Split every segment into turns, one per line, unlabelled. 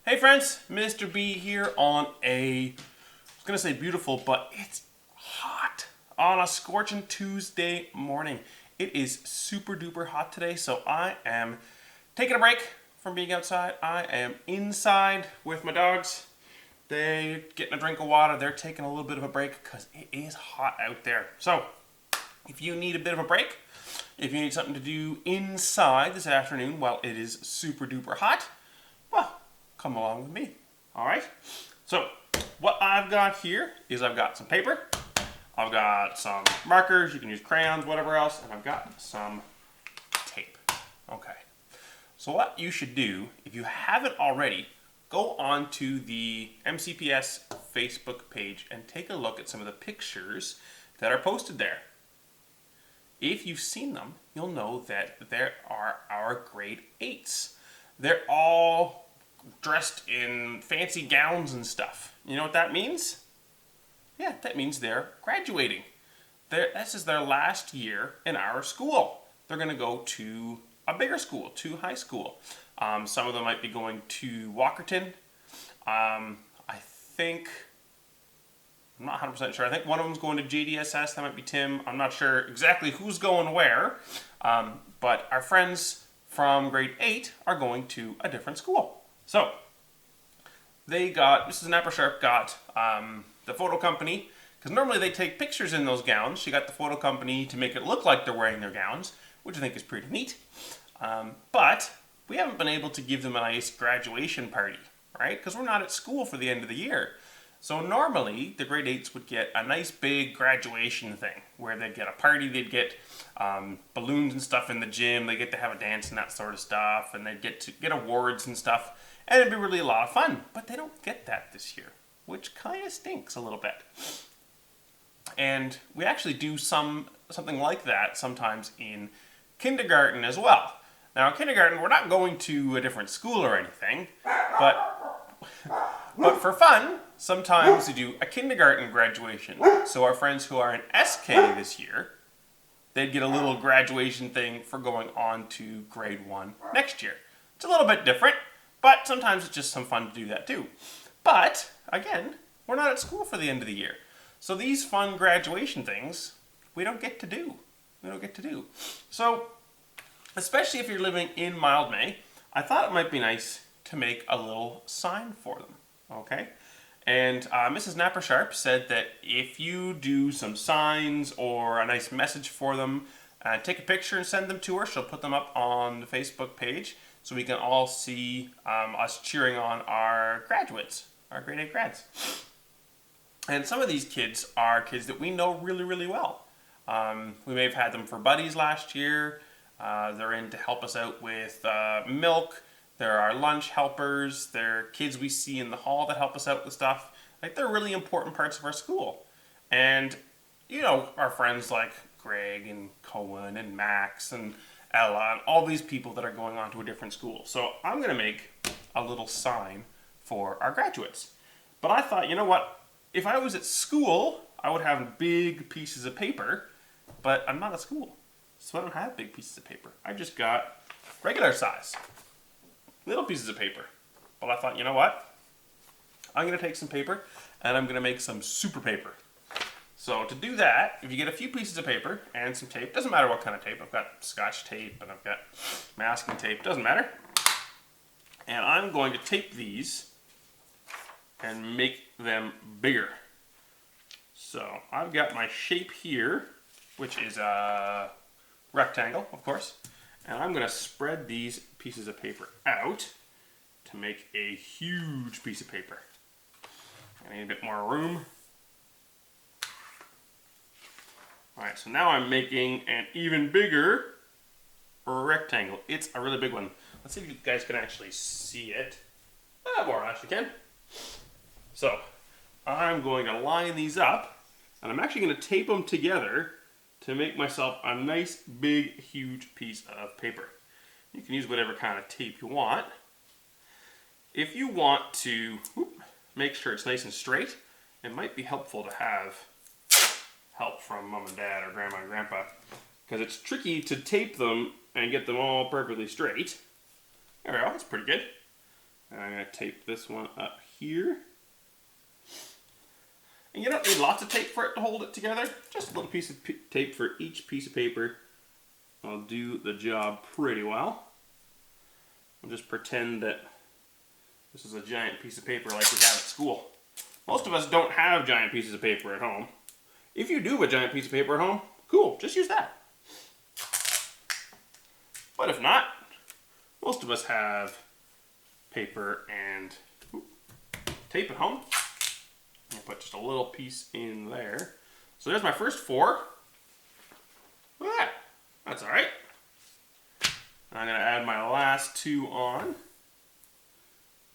Hey friends, Mr. B here on I was gonna say beautiful, but it's hot on a scorching Tuesday morning. It is super duper hot today, so I am taking a break from being outside. I am inside with my dogs. They're getting a drink of water. They're taking a little bit of a break because it is hot out there. So, if you need a bit of a break, if you need something to do inside this afternoon while it is super duper hot, well, come along with me. All right. So what I've got here is I've got some paper, I've got some markers. You can use crayons, whatever else, and I've got some tape. Okay. So what you should do, if you haven't already, go on to the MCPS Facebook page and take a look at some of the pictures that are posted there. If you've seen them, you'll know that there are our grade 8s. They're all dressed in fancy gowns and stuff. You know what that means? Yeah, that means they're graduating. This is their last year in our school. They're going to go to a bigger school, to high school. Some of them might be going to Walkerton. I think, I'm not 100% sure. I think one of them's going to JDSS. That might be Tim. I'm not sure exactly who's going where. But our friends from grade 8 are going to a different school. So, Mrs. Nappersharp got the photo company, because normally they take pictures in those gowns. She got the photo company to make it look like they're wearing their gowns, which I think is pretty neat. But we haven't been able to give them a nice graduation party, right? Because we're not at school for the end of the year. So normally, the grade 8s would get a nice big graduation thing, where they'd get a party, they'd get balloons and stuff in the gym, they get to have a dance and that sort of stuff, and they'd get to get awards and stuff, and it'd be really a lot of fun. But they don't get that this year, which kind of stinks a little bit. And we actually do something like that sometimes in kindergarten as well. Now, in kindergarten, we're not going to a different school or anything, but for fun, sometimes we do a kindergarten graduation. So our friends who are in SK this year, they'd get a little graduation thing for going on to grade 1 next year. It's a little bit different, but sometimes it's just some fun to do that too. But, again, we're not at school for the end of the year. So these fun graduation things, we don't get to do. So, especially if you're living in Mildmay, I thought it might be nice to make a little sign for them. Okay? And Mrs. Nappersharp said that if you do some signs or a nice message for them, take a picture and send them to her. She'll put them up on the Facebook page so we can all see us cheering on our graduates, our grade 8 grads. And some of these kids are kids that we know really, really well. We may have had them for buddies last year. They're in to help us out with milk. There are lunch helpers. There are kids we see in the hall that help us out with stuff. Like, they're really important parts of our school. And, you know, our friends like Greg and Cohen and Max and Ella and all these people that are going on to a different school. So I'm going to make a little sign for our graduates. But I thought, you know what? If I was at school, I would have big pieces of paper. But I'm not at school, so I don't have big pieces of paper. I just got regular size, little pieces of paper. But I thought, you know what? I'm going to take some paper and I'm going to make some super paper. So to do that, if you get a few pieces of paper and some tape, doesn't matter what kind of tape. I've got Scotch tape and I've got masking tape, doesn't matter. And I'm going to tape these and make them bigger. So I've got my shape here, which is a rectangle, of course. And I'm going to spread these pieces of paper out to make a huge piece of paper. I need a bit more room. Alright, so now I'm making an even bigger rectangle. It's a really big one. Let's see if you guys can actually see it. More or less you can. So, I'm going to line these up, and I'm actually going to tape them together to make myself a nice, big, huge piece of paper. You can use whatever kind of tape you want. If you want to make sure it's nice and straight, it might be helpful to have help from mom and dad or grandma and grandpa, because it's tricky to tape them and get them all perfectly straight. There we go, that's pretty good. And I'm going to tape this one up here. And you don't need lots of tape for it to hold it together. Just a little piece of tape for each piece of paper will do the job pretty well. We'll just pretend that this is a giant piece of paper like we have at school. Most of us don't have giant pieces of paper at home. If you do have a giant piece of paper at home, cool, just use that. But if not, most of us have paper and tape at home. I'll put just a little piece in there. So there's my first 4. Look at that. That's all right. I'm going to add my last 2 on.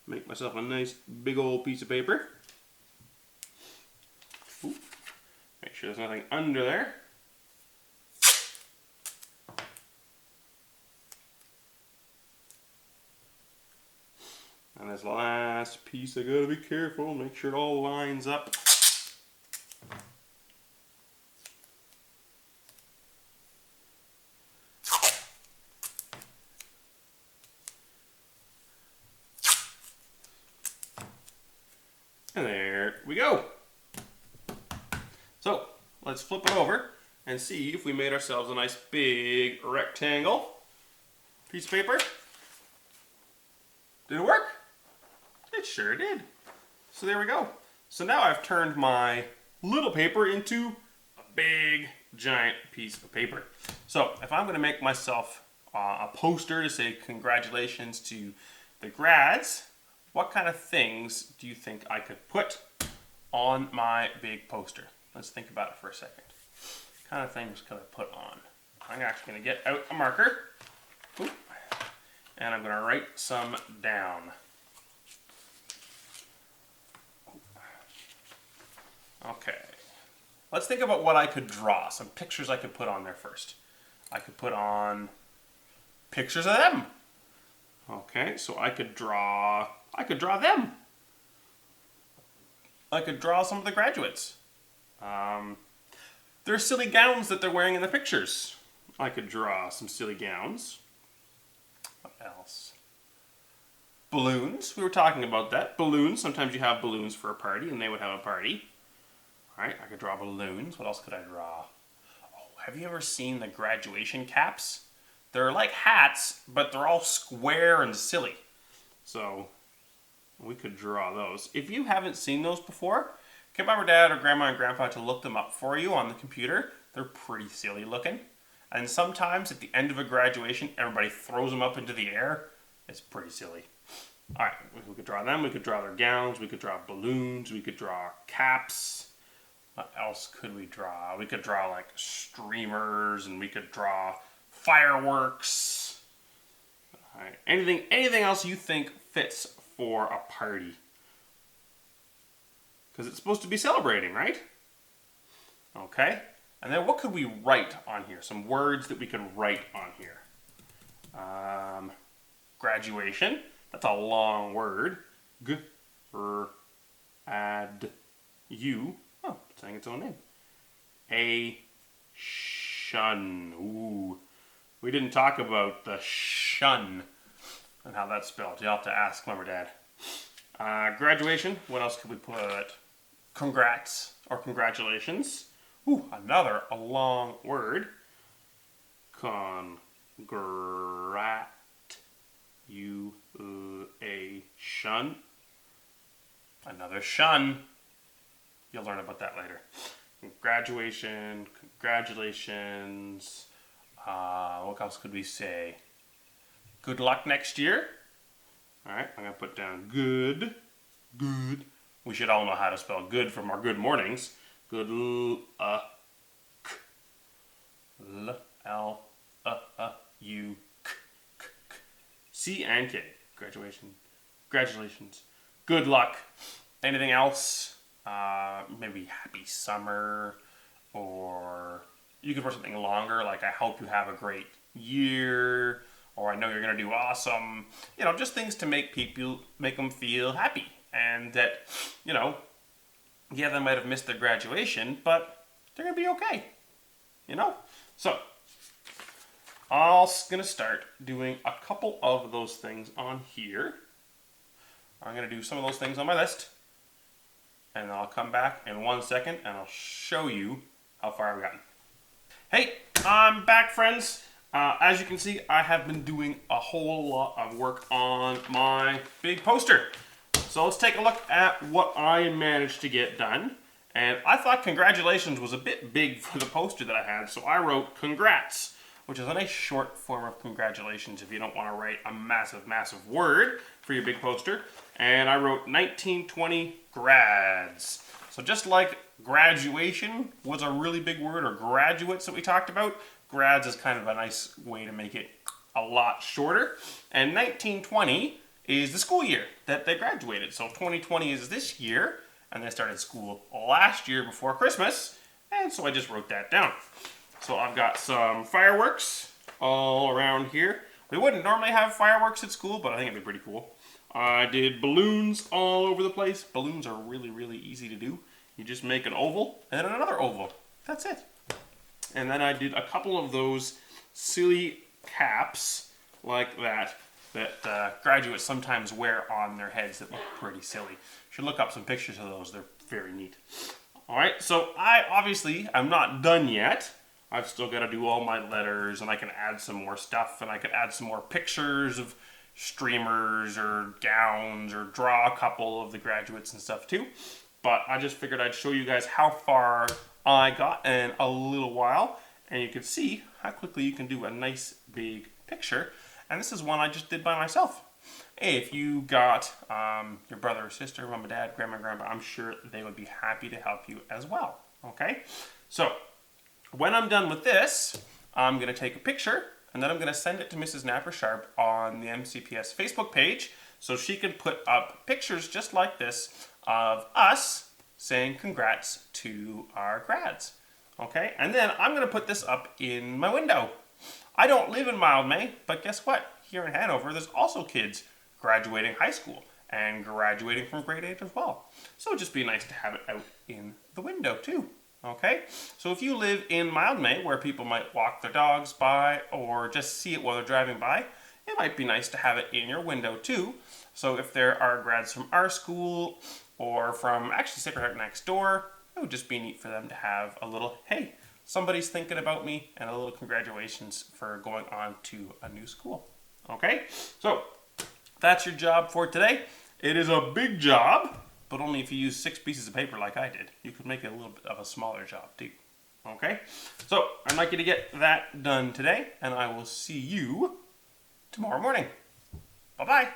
Make myself a nice big old piece of paper. Ooh. Make sure there's nothing under there. And this last piece, I gotta be careful, make sure it all lines up. And there we go. So let's flip it over and see if we made ourselves a nice big rectangle piece of paper. Did it work? It sure did. So there we go. So now I've turned my little paper into a big, giant piece of paper. So if I'm going to make myself a poster to say congratulations to the grads, what kind of things do you think I could put on my big poster? Let's think about it for a second. What kind of things could I put on? I'm actually going to get out a marker. Oop, and I'm going to write some down. Okay, let's think about what I could draw, some pictures I could put on there first. I could put on pictures of them. Okay, so I could draw them. I could draw some of the graduates. Their silly gowns that they're wearing in the pictures. I could draw some silly gowns. What else? Balloons, we were talking about that. Balloons, sometimes you have balloons for a party and they would have a party. Alright, I could draw balloons. What else could I draw? Oh, have you ever seen the graduation caps? They're like hats, but they're all square and silly. So, we could draw those. If you haven't seen those before, get Mom or Dad or Grandma and Grandpa to look them up for you on the computer. They're pretty silly looking. And sometimes at the end of a graduation, everybody throws them up into the air. It's pretty silly. Alright, we could draw them. We could draw their gowns. We could draw balloons. We could draw caps. What else could we draw? We could draw like streamers, and we could draw fireworks. All right. Anything else you think fits for a party? Because it's supposed to be celebrating, right? Okay. And then what could we write on here? Some words that we could write on here. Graduation. That's a long word. G-R-A-D-U. Oh, it's saying its own name. A-shun. Ooh. We didn't talk about the shun and how that's spelled. You'll have to ask Mom or Dad. Graduation. What else could we put? Congrats or congratulations. Ooh, a long word. Congratulation. Another shun. You'll learn about that later. Graduation, congratulations. What else could we say? Good luck next year. All right, I'm going to put down good. Good. We should all know how to spell good from our good mornings. Good luck. L-L-U. C and K. Graduation. Congratulations. Good luck. Anything else? Maybe happy summer, or you could put something longer, like I hope you have a great year, or I know you're going to do awesome. You know, just things to make them feel happy, and that, you know, yeah, they might have missed their graduation, but they're going to be okay, you know? So, I'm going to start doing a couple of those things on here. I'm going to do some of those things on my list. And I'll come back in 1 second and I'll show you how far I've gotten. Hey, I'm back, friends. As you can see, I have been doing a whole lot of work on my big poster. So let's take a look at what I managed to get done. And I thought congratulations was a bit big for the poster that I had, so I wrote congrats, which is a nice short form of congratulations if you don't want to write a massive, massive word for your big poster. And I wrote 1920 grads. So just like graduation was a really big word, or graduates that we talked about, grads is kind of a nice way to make it a lot shorter. And 1920 is the school year that they graduated. So 2020 is this year, and they started school last year before Christmas, and so I just wrote that down. So I've got some fireworks all around here. We wouldn't normally have fireworks at school, but I think it'd be pretty cool. I did balloons all over the place. Balloons are really, really easy to do. You just make an oval and then another oval. That's it. And then I did a couple of those silly caps like that graduates sometimes wear on their heads that look pretty silly. You should look up some pictures of those. They're very neat. All right, so I'm not done yet. I've still got to do all my letters, and I can add some more stuff, and I could add some more pictures of streamers or gowns, or draw a couple of the graduates and stuff too. But I just figured I'd show you guys how far I got in a little while, and you can see how quickly you can do a nice big picture. And this is one I just did by myself. Hey, if you got your brother or sister, mom and dad, grandma and grandpa, I'm sure they would be happy to help you as well. Okay? So, when I'm done with this, I'm going to take a picture, and then I'm going to send it to Mrs. Napper Sharp on the MCPS Facebook page, so she can put up pictures just like this of us saying congrats to our grads. Okay? And then I'm going to put this up in my window. I don't live in Mildmay, but guess what? Here in Hanover, there's also kids graduating high school and graduating from grade 8 as well. So it'd just be nice to have it out in the window too. Okay? So if you live in Mildmay, where people might walk their dogs by or just see it while they're driving by, it might be nice to have it in your window too. So if there are grads from our school or from actually Sacred Heart next door, it would just be neat for them to have a little, hey, somebody's thinking about me, and a little congratulations for going on to a new school. Okay? So, that's your job for today. It is a big job, but only if you use 6 pieces of paper like I did. You could make it a little bit of a smaller job too. Okay? So, I'd like you to get that done today, and I will see you tomorrow morning. Bye-bye.